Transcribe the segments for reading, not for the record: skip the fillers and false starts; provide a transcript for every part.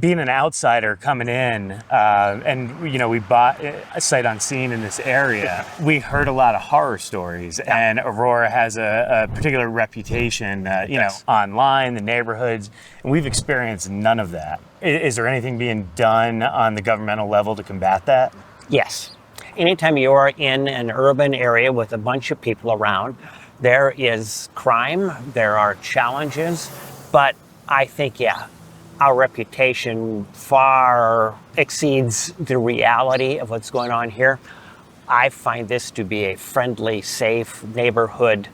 being an outsider coming in, and we bought a sight unseen in this area, we heard a lot of horror stories, and Aurora has a particular reputation, online, the neighborhoods, and we've experienced none of that. Is there anything being done on the governmental level to combat that? Yes. Anytime you are in an urban area with a bunch of people around, there is crime, there are challenges, but I think, our reputation far exceeds the reality of what's going on here. I find this to be a friendly, safe neighborhood,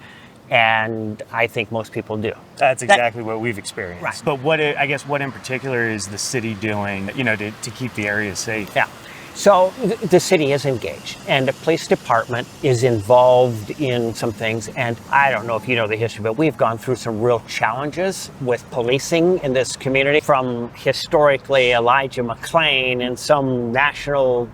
and I think most people do. That's exactly what we've experienced. Right. But what in particular is the city doing, to keep the area safe? Yeah. So the city is engaged, and the police department is involved in some things. And I don't know if you know the history, but we've gone through some real challenges with policing in this community, from historically Elijah McClain and some national,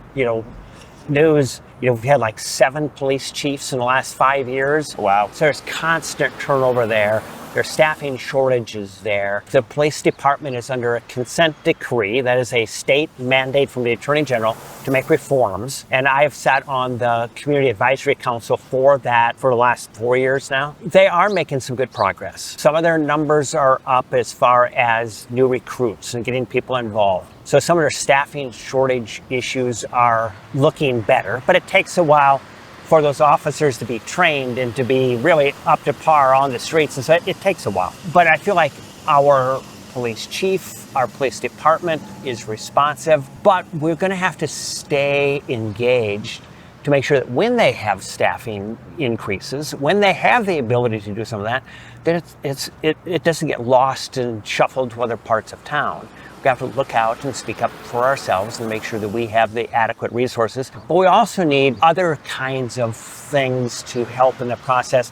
news. We've had like 7 police chiefs in the last 5 years. Wow. So there's constant turnover there. There's staffing shortages there. The police department is under a consent decree. That is a state mandate from the Attorney General to make reforms. And I have sat on the Community Advisory Council for that for the last 4 years now. They are making some good progress. Some of their numbers are up as far as new recruits and getting people involved. So some of their staffing shortage issues are looking better, but it takes a while for those officers to be trained and to be really up to par on the streets. And so it takes a while. But I feel like our police chief, our police department is responsive, but we're going to have to stay engaged to make sure that when they have staffing increases, when they have the ability to do some of that, it doesn't get lost and shuffled to other parts of town. We have to look out and speak up for ourselves and make sure that we have the adequate resources. But we also need other kinds of things to help in the process.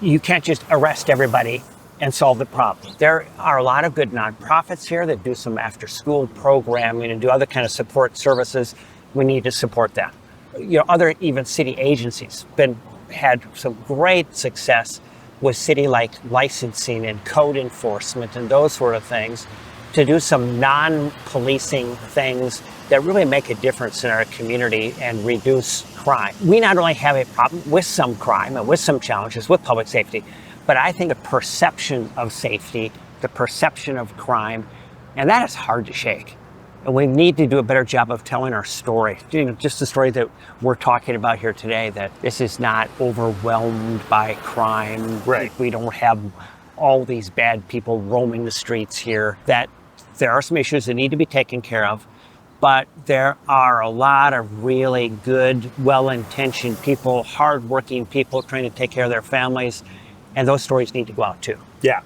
You can't just arrest everybody and solve the problem. There are a lot of good nonprofits here that do some after-school programming and do other kind of support services. We need to support that. Other even city agencies had some great success with city-like licensing and code enforcement and those sort of things, to do some non-policing things that really make a difference in our community and reduce crime. We not only have a problem with some crime and with some challenges with public safety, but I think the perception of safety, the perception of crime, and that is hard to shake. And we need to do a better job of telling our story. Just the story that we're talking about here today, that this is not overwhelmed by crime. Right. We don't have all these bad people roaming the streets here, that there are some issues that need to be taken care of, but there are a lot of really good, well-intentioned people, hardworking people trying to take care of their families, and those stories need to go out too. Yeah.